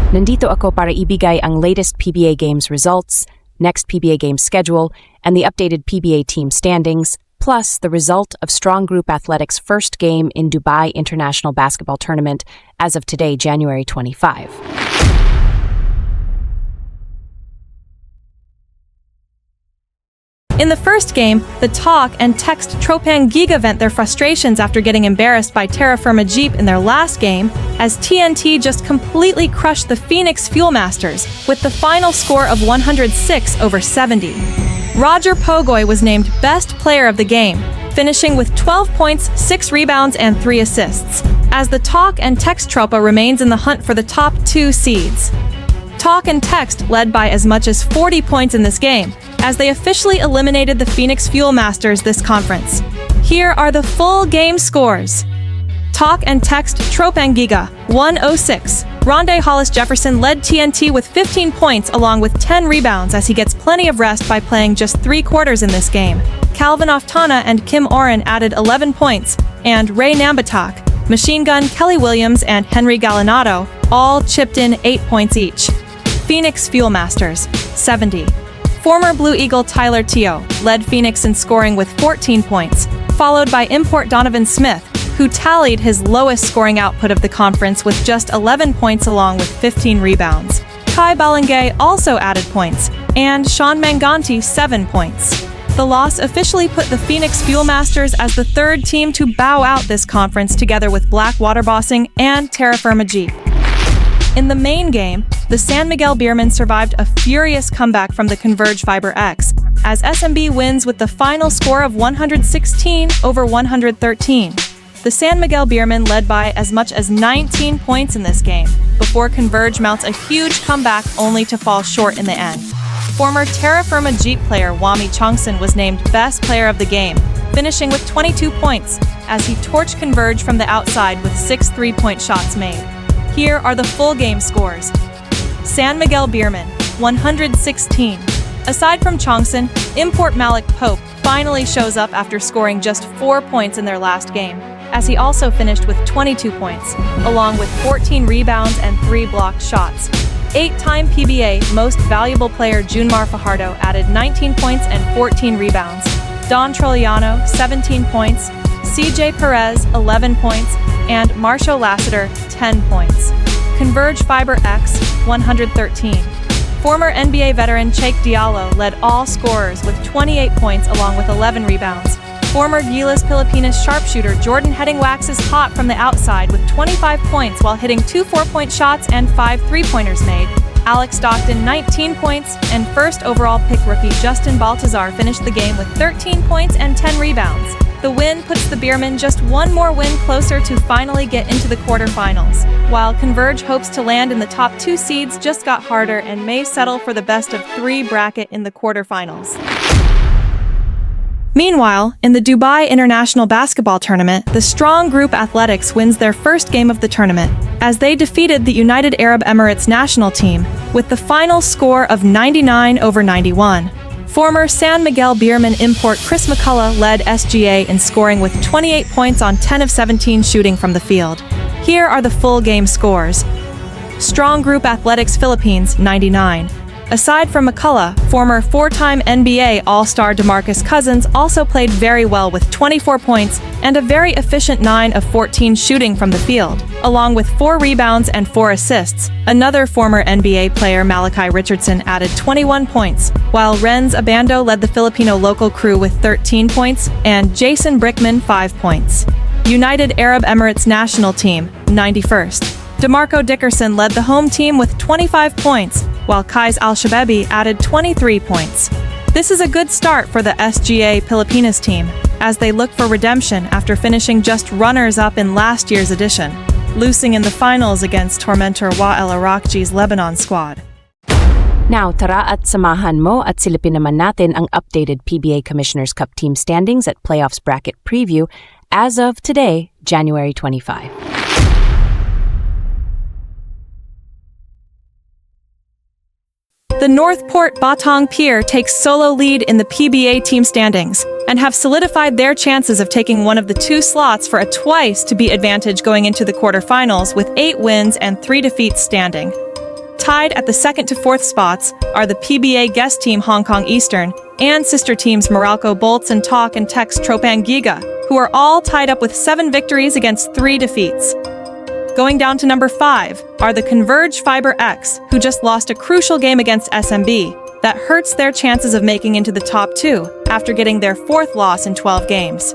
Nandito ako para ibigay ang latest PBA Games results, next PBA Games schedule, and the updated PBA team standings, plus the result of Strong Group Athletics' first game in Dubai International Basketball Tournament as of today, January 25. In the first game, the Talk and Text TROPANG GIGA vent their frustrations after getting embarrassed by Terra Firma Jeep in their last game, as TNT just completely crushed the Phoenix Fuel Masters with the final score of 106-70. Roger Pogoy was named Best Player of the game, finishing with 12 points, 6 rebounds, and 3 assists, as the Talk and Text Tropa remains in the hunt for the top 2 seeds. Talk and Text led by as much as 40 points in this game, as they officially eliminated the Phoenix Fuel Masters this conference. Here are the full game scores. Talk and Text TROPANG GIGA 106. Rondé Hollis Jefferson led TNT with 15 points along with 10 rebounds as he gets plenty of rest by playing just 3 quarters in this game. Calvin Oftana and Kim Oren added 11 points, and Ray Nambatak, Machine Gun Kelly Williams, and Henry Gallinado all chipped in 8 points each. Phoenix Fuel Masters 70. Former Blue Eagle Tyler Teo led Phoenix in scoring with 14 points, followed by import Donovan Smith, who tallied his lowest scoring output of the conference with just 11 points along with 15 rebounds. Kai Balangay also added points, and Sean Manganti 7 points. The loss officially put the Phoenix Fuel Masters as the third team to bow out this conference together with Blackwater Bossing and Terra Firma Jeep. In the main game, the San Miguel BEERMEN survived a furious comeback from the Converge Fiber X, as SMB wins with the final score of 116-113. The San Miguel BEERMEN led by as much as 19 points in this game, before Converge mounts a huge comeback only to fall short in the end. Former Terra Firma Jeep player Wami Chongson was named Best Player of the game, finishing with 22 points, as he torched Converge from the outside with 6 3-point shots made. Here are the full game scores. San Miguel BEERMEN 116. Aside from Chongson, import Malik Pope finally shows up after scoring just 4 points in their last game, as he also finished with 22 points, along with 14 rebounds and 3 blocked shots. 8-time PBA Most Valuable Player Junmar Fajardo added 19 points and 14 rebounds. Don Trolliano 17 points, CJ Perez 11 points, and Marshall Lassiter 10 points. Converge Fiber X 113. Former NBA veteran Cheikh Diallo led all scorers with 28 points along with 11 rebounds. Former Gilas Pilipinas sharpshooter Jordan Heading waxes hot from the outside with 25 points while hitting 2 4-point shots and 5 3-pointers made. Alex Stockton 19 points, and first overall pick rookie Justin Baltazar finished the game with 13 points and 10 rebounds. The win puts the BEERMEN just one more win closer to finally get into the quarterfinals, while Converge hopes to land in the top 2 seeds just got harder and may settle for the best of 3 bracket in the quarterfinals. Meanwhile, in the Dubai International Basketball Tournament, the Strong Group Athletics wins their first game of the tournament, as they defeated the United Arab Emirates national team with the final score of 99-91. Former San Miguel BEERMEN import Chris McCullough led SGA in scoring with 28 points on 10 of 17 shooting from the field. Here are the full game scores. Strong Group Athletics Philippines 99. Aside from McCullough, former 4-time NBA All-Star DeMarcus Cousins also played very well with 24 points and a very efficient 9 of 14 shooting from the field, along with 4 rebounds and 4 assists. Another former NBA player Malachi Richardson added 21 points, while Renz Abando led the Filipino local crew with 13 points and Jason Brickman 5 points. United Arab Emirates national team 91st. DeMarco Dickerson led the home team with 25 points, while Kais Al-Shababi added 23 points. This is a good start for the SGA Pilipinas team, as they look for redemption after finishing just runners-up in last year's edition, losing in the finals against tormentor Wael Arakji's Lebanon squad. Now, tara at samahan mo at silipin naman natin ang updated PBA Commissioner's Cup team standings at playoffs bracket preview as of today, January 25. The Northport Batang PIER takes solo lead in the PBA team standings and have solidified their chances of taking one of the 2 slots for a twice-to-beat advantage going into the quarterfinals with 8 wins and 3 defeats standing. Tied at the 2nd to 4th spots are the PBA guest team Hong Kong Eastern and sister teams Meralco Bolts and Talk and Text TROPANG GIGA, who are all tied up with 7 victories against 3 defeats. Going down to number 5 are the Converge Fiber X, who just lost a crucial game against SMB that hurts their chances of making into the top 2 after getting their 4th loss in 12 games.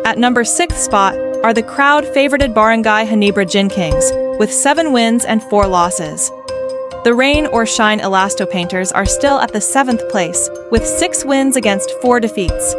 At number 6th spot are the crowd-favorited Barangay Ginebra Gin Kings, with 7 wins and 4 losses. The Rain or Shine Elasto Painters are still at the 7th place, with 6 wins against 4 defeats.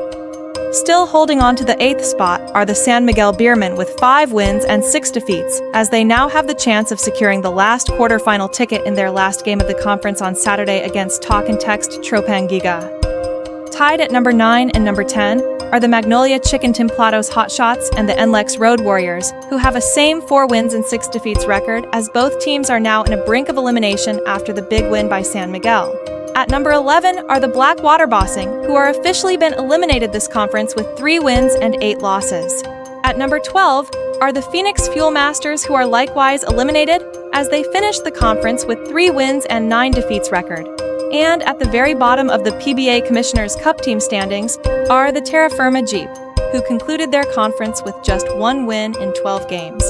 Still holding on to the 8th spot are the San Miguel BEERMEN with 5 wins and 6 defeats, as they now have the chance of securing the last quarterfinal ticket in their last game of the conference on Saturday against Talk and Text TROPANG GIGA. Tied at number 9 and number 10 are the Magnolia Chicken Templados Hotshots and the NLEX Road Warriors, who have a same 4 wins and 6 defeats record, as both teams are now in a brink of elimination after the big win by San Miguel. At number 11 are the BLACKWATER Bossing, who are officially been eliminated this conference with 3 wins and 8 losses. At number 12 are the Phoenix Fuel Masters, who are likewise eliminated as they finished the conference with 3 wins and 9 defeats record. And at the very bottom of the PBA Commissioner's Cup team standings are the Terra Firma Jeep, who concluded their conference with just 1 win in 12 games.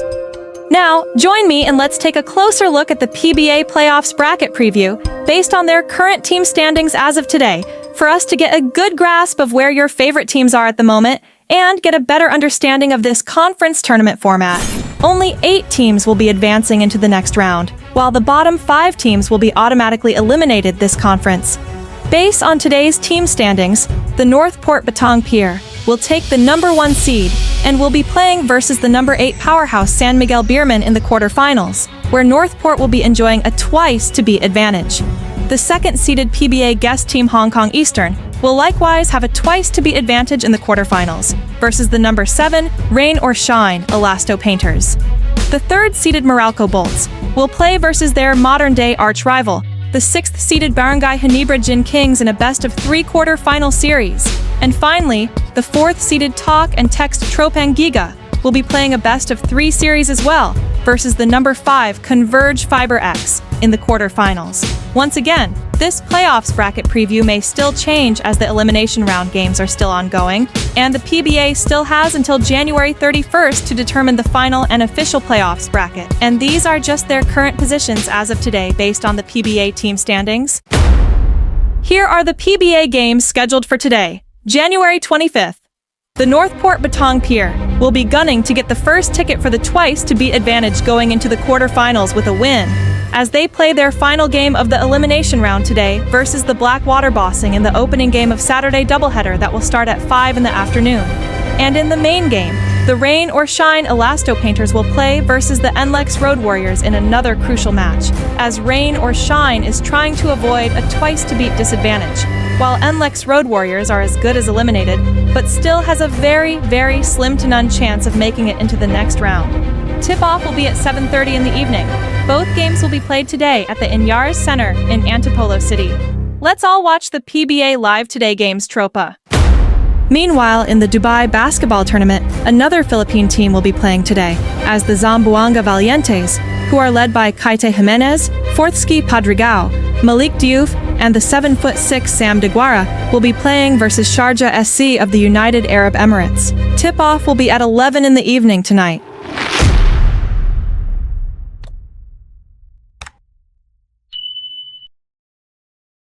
Now, join me and let's take a closer look at the PBA Playoffs bracket preview based on their current team standings as of today, for us to get a good grasp of where your favorite teams are at the moment and get a better understanding of this conference tournament format. Only 8 teams will be advancing into the next round, while the bottom 5 teams will be automatically eliminated this conference. Based on today's team standings, the NORTHPORT BATANG PIER will take the number 1 seed and will be playing versus the number 8 powerhouse San Miguel BEERMEN in the quarterfinals, where NORTHPORT will be enjoying a twice-to-beat advantage. The 2nd-seeded PBA guest team Hong Kong Eastern will likewise have a twice-to-beat advantage in the quarterfinals versus the number 7 Rain or Shine Elasto Painters. The 3rd-seeded Meralco Bolts will play versus their modern-day arch-rival, the 6th-seeded Barangay Ginebra Gin Kings in a best-of-3 quarter-final series. And finally, the 4th-seeded Talk and Text TROPANG GIGA will be playing a best-of-3 series as well versus the number 5 Converge Fiber X in the quarterfinals. Once again, this playoffs bracket preview may still change as the elimination round games are still ongoing, and the PBA still has until January 31st to determine the final and official playoffs bracket, and these are just their current positions as of today based on the PBA team standings. Here are the PBA games scheduled for today, January 25th. The NORTHPORT BATANG PIER will be gunning to get the first ticket for the twice-to-beat advantage going into the quarterfinals with a win, as they play their final game of the elimination round today versus the BLACKWATER Bossing in the opening game of Saturday doubleheader that will start at 5 in the afternoon. And in the main game, the Rain or Shine Elasto Painters will play versus the NLEX Road Warriors in another crucial match, as Rain or Shine is trying to avoid a twice-to-beat disadvantage, while NLEX Road Warriors are as good as eliminated, but still has a very, very slim to none chance of making it into the next round. Tip-off will be at 7:30 in the evening. Both games will be played today at the Iñares Center in Antipolo City. Let's all watch the PBA Live Today games Tropa. Meanwhile, in the Dubai basketball tournament, another Philippine team will be playing today, as the ZAMBOANGA VALIENTES, who are led by Kaite Jimenez, Forthski Padrigao, Malik Diouf, and the 7'6" Sam Deguara, will be playing versus SHARJAH SC of the United Arab Emirates. Tip-off will be at 11 in the evening tonight.